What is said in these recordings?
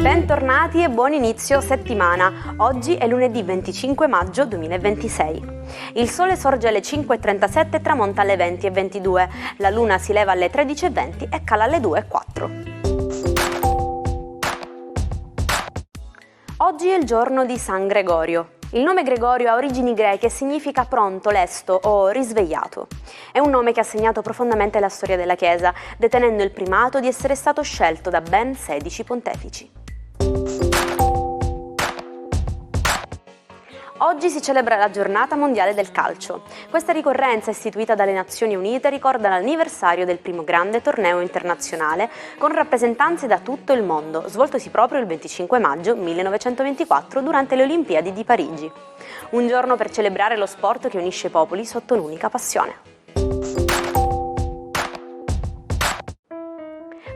Bentornati e buon inizio settimana. Oggi è lunedì 25 maggio 2026. Il sole sorge alle 5:37 e tramonta alle 20:22. La luna si leva alle 13:20 e cala alle 2:04. Oggi è il giorno di San Gregorio. Il nome Gregorio ha origini greche e significa pronto, lesto o risvegliato. È un nome che ha segnato profondamente la storia della Chiesa, detenendo il primato di essere stato scelto da ben 16 pontefici. Oggi si celebra la Giornata Mondiale del Calcio. Questa ricorrenza, istituita dalle Nazioni Unite, ricorda l'anniversario del primo grande torneo internazionale con rappresentanze da tutto il mondo, svoltosi proprio il 25 maggio 1924 durante le Olimpiadi di Parigi. Un giorno per celebrare lo sport che unisce i popoli sotto un'unica passione.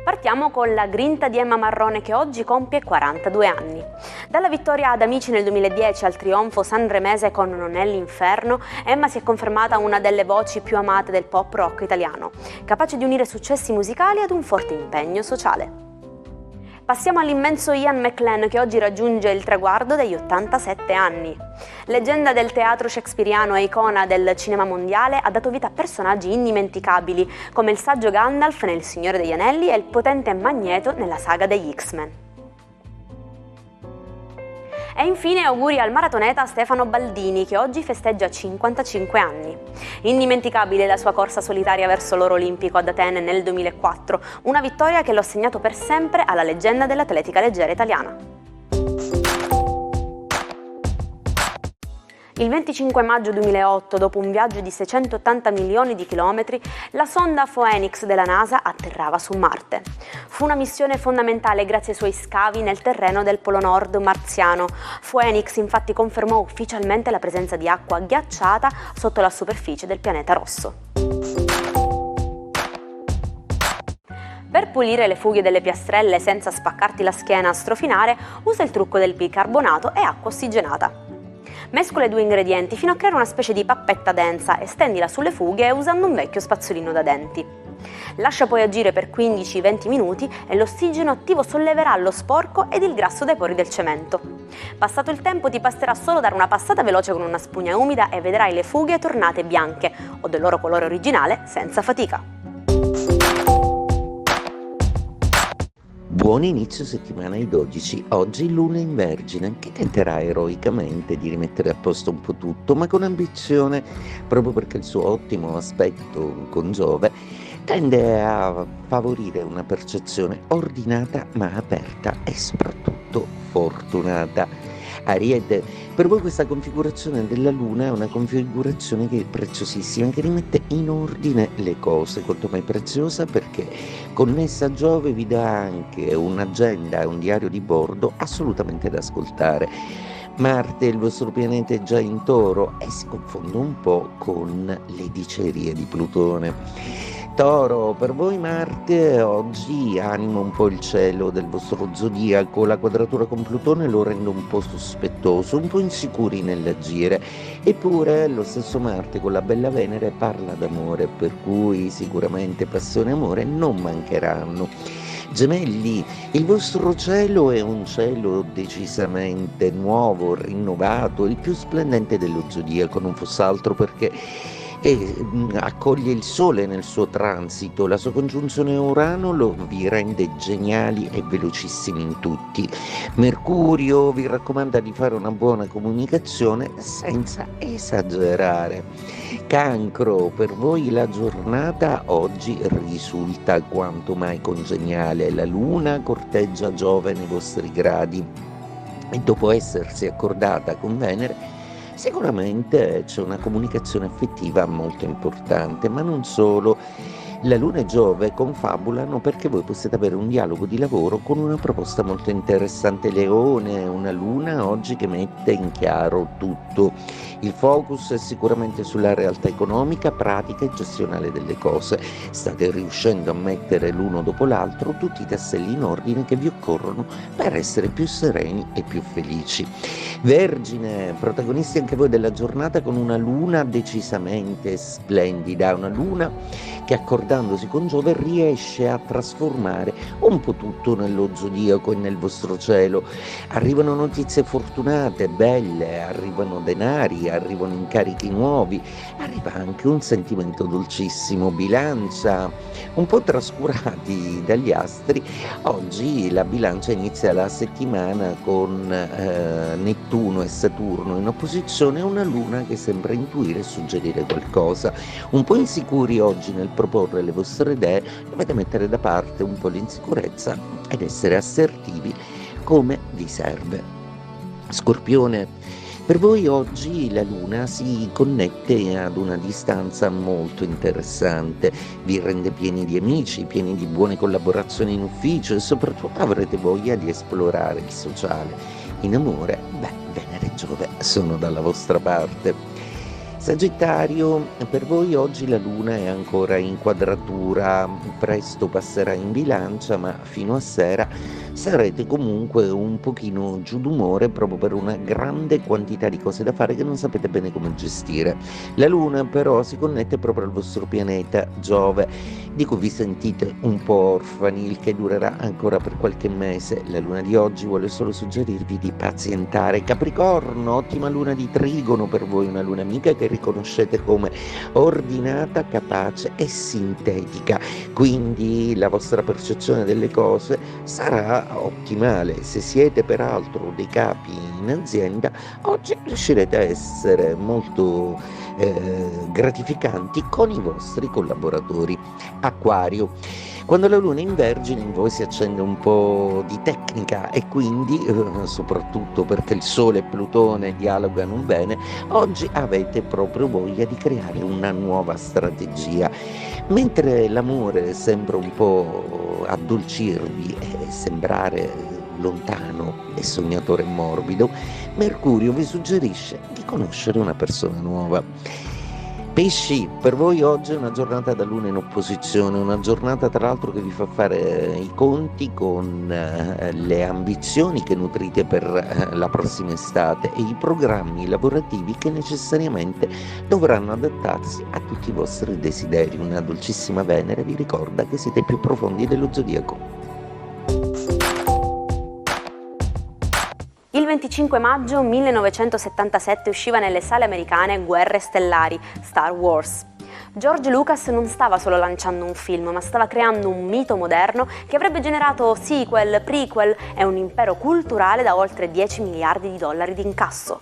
Partiamo con la grinta di Emma Marrone che oggi compie 42 anni. Dalla vittoria ad Amici nel 2010 al trionfo sanremese con Non è l'inferno, Emma si è confermata una delle voci più amate del pop rock italiano, capace di unire successi musicali ad un forte impegno sociale. Passiamo all'immenso Ian McKellen che oggi raggiunge il traguardo degli 87 anni. Leggenda del teatro shakespeariano e icona del cinema mondiale, ha dato vita a personaggi indimenticabili come il saggio Gandalf nel Signore degli Anelli e il potente Magneto nella saga degli X-Men. E infine auguri al maratoneta Stefano Baldini che oggi festeggia 55 anni. Indimenticabile la sua corsa solitaria verso l'oro olimpico ad Atene nel 2004, una vittoria che lo ha segnato per sempre alla leggenda dell'atletica leggera italiana. Il 25 maggio 2008, dopo un viaggio di 680 milioni di chilometri, la sonda Phoenix della NASA atterrava su Marte. Fu una missione fondamentale grazie ai suoi scavi nel terreno del Polo Nord marziano. Phoenix infatti confermò ufficialmente la presenza di acqua ghiacciata sotto la superficie del pianeta rosso. Per pulire le fughe delle piastrelle senza spaccarti la schiena a strofinare, usa il trucco del bicarbonato e acqua ossigenata. Mescola i due ingredienti fino a creare una specie di pappetta densa e stendila sulle fughe usando un vecchio spazzolino da denti. Lascia poi agire per 15-20 minuti e l'ossigeno attivo solleverà lo sporco ed il grasso dai pori del cemento. Passato il tempo ti basterà solo dare una passata veloce con una spugna umida e vedrai le fughe tornate bianche o del loro colore originale senza fatica. Buon inizio settimana ai 12, oggi Luna in Vergine, che tenterà eroicamente di rimettere a posto un po' tutto, ma con ambizione, proprio perché il suo ottimo aspetto con Giove tende a favorire una percezione ordinata ma aperta e soprattutto fortunata. Ariete, per voi questa configurazione della Luna è una configurazione che è preziosissima, che rimette in ordine le cose, quanto mai preziosa perché connessa a Giove vi dà anche un'agenda, un diario di bordo assolutamente da ascoltare. Marte, il vostro pianeta, è già in Toro e si confonde un po' con le dicerie di Plutone. Toro, per voi Marte oggi anima un po' il cielo del vostro zodiaco, la quadratura con Plutone lo rende un po' sospettoso, un po' insicuri nell'agire, eppure lo stesso Marte con la bella Venere parla d'amore, per cui sicuramente passione e amore non mancheranno. Gemelli, il vostro cielo è un cielo decisamente nuovo, rinnovato, il più splendente dello zodiaco, non fosse altro perché accoglie il Sole nel suo transito, la sua congiunzione a Urano vi rende geniali e velocissimi in tutti. Mercurio vi raccomanda di fare una buona comunicazione senza esagerare. Cancro, per voi la giornata oggi risulta quanto mai congeniale, la Luna corteggia Giove nei vostri gradi e dopo essersi accordata con Venere sicuramente c'è una comunicazione affettiva molto importante, ma non solo. La Luna e Giove confabulano perché voi possiate avere un dialogo di lavoro con una proposta molto interessante. Leone, una Luna oggi che mette in chiaro tutto. Il focus è sicuramente sulla realtà economica, pratica e gestionale delle cose. State riuscendo a mettere l'uno dopo l'altro tutti i tasselli in ordine che vi occorrono per essere più sereni e più felici. Vergine, protagonisti anche voi della giornata con una Luna decisamente splendida, una Luna che accordandosi con Giove riesce a trasformare un po' tutto nello zodiaco e nel vostro cielo. Arrivano notizie fortunate, belle, arrivano denari, arrivano incarichi nuovi, arriva anche un sentimento dolcissimo. Bilancia, un po' trascurati dagli astri, oggi la Bilancia inizia la settimana con Nettuno e Saturno in opposizione a una Luna che sembra intuire e suggerire qualcosa. Un po' insicuri oggi nel proporre le vostre idee, dovete mettere da parte un po' l'insicurezza ed essere assertivi come vi serve. Scorpione, per voi oggi la Luna si connette ad una distanza molto interessante, vi rende pieni di amici, pieni di buone collaborazioni in ufficio e soprattutto avrete voglia di esplorare il sociale. In amore, Venere e Giove sono dalla vostra parte. Sagittario, per voi oggi la Luna è ancora in quadratura, presto passerà in Bilancia, ma fino a sera sarete comunque un pochino giù d'umore proprio per una grande quantità di cose da fare che non sapete bene come gestire. La Luna però si connette proprio al vostro pianeta Giove, di cui vi sentite un po' orfani, il che durerà ancora per qualche mese. La Luna di oggi vuole solo suggerirvi di pazientare. Capricorno, ottima Luna di Trigono per voi, una Luna amica che riconoscete come ordinata, capace e sintetica, quindi la vostra percezione delle cose sarà ottimale. Se siete peraltro dei capi in azienda, oggi riuscirete a essere molto gratificanti con i vostri collaboratori. Acquario, quando la Luna è in Vergine in voi si accende un po' di tecnica e quindi, soprattutto perché il Sole e Plutone dialogano bene, oggi avete proprio voglia di creare una nuova strategia. Mentre l'amore sembra un po' addolcirvi e sembrare lontano e sognatore e morbido, Mercurio vi suggerisce di conoscere una persona nuova. Pesci, per voi oggi è una giornata da Luna in opposizione, una giornata tra l'altro che vi fa fare i conti con le ambizioni che nutrite per la prossima estate e i programmi lavorativi che necessariamente dovranno adattarsi a tutti i vostri desideri. Una dolcissima Venere vi ricorda che siete più profondi dello zodiaco. Il 25 maggio 1977 usciva nelle sale americane Guerre Stellari, Star Wars. George Lucas non stava solo lanciando un film, ma stava creando un mito moderno che avrebbe generato sequel, prequel e un impero culturale da oltre 10 miliardi di dollari di incasso.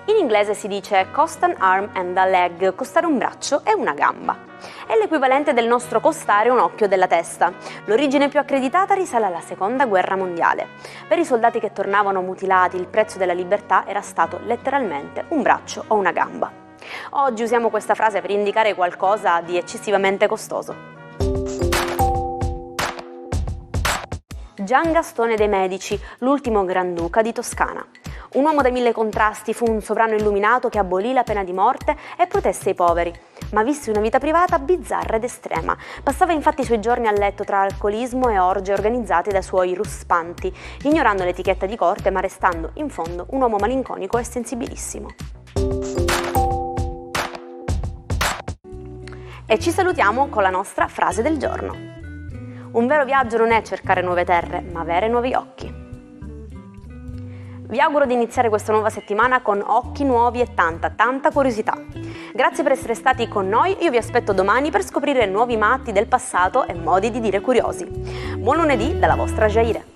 In inglese si dice cost an arm and a leg, costare un braccio e una gamba. È l'equivalente del nostro costare un occhio della testa. L'origine più accreditata risale alla Seconda Guerra Mondiale. Per i soldati che tornavano mutilati, il prezzo della libertà era stato letteralmente un braccio o una gamba. Oggi usiamo questa frase per indicare qualcosa di eccessivamente costoso. Gian Gastone de' Medici, l'ultimo Granduca di Toscana. Un uomo dai mille contrasti, fu un sovrano illuminato che abolì la pena di morte e protesse i poveri, ma visse una vita privata bizzarra ed estrema. Passava infatti i suoi giorni a letto tra alcolismo e orge organizzate dai suoi ruspanti, ignorando l'etichetta di corte ma restando, in fondo, un uomo malinconico e sensibilissimo. E ci salutiamo con la nostra frase del giorno. Un vero viaggio non è cercare nuove terre, ma avere nuovi occhi. Vi auguro di iniziare questa nuova settimana con occhi nuovi e tanta curiosità. Grazie per essere stati con noi, io vi aspetto domani per scoprire nuovi matti del passato e modi di dire curiosi. Buon lunedì dalla vostra Jaire.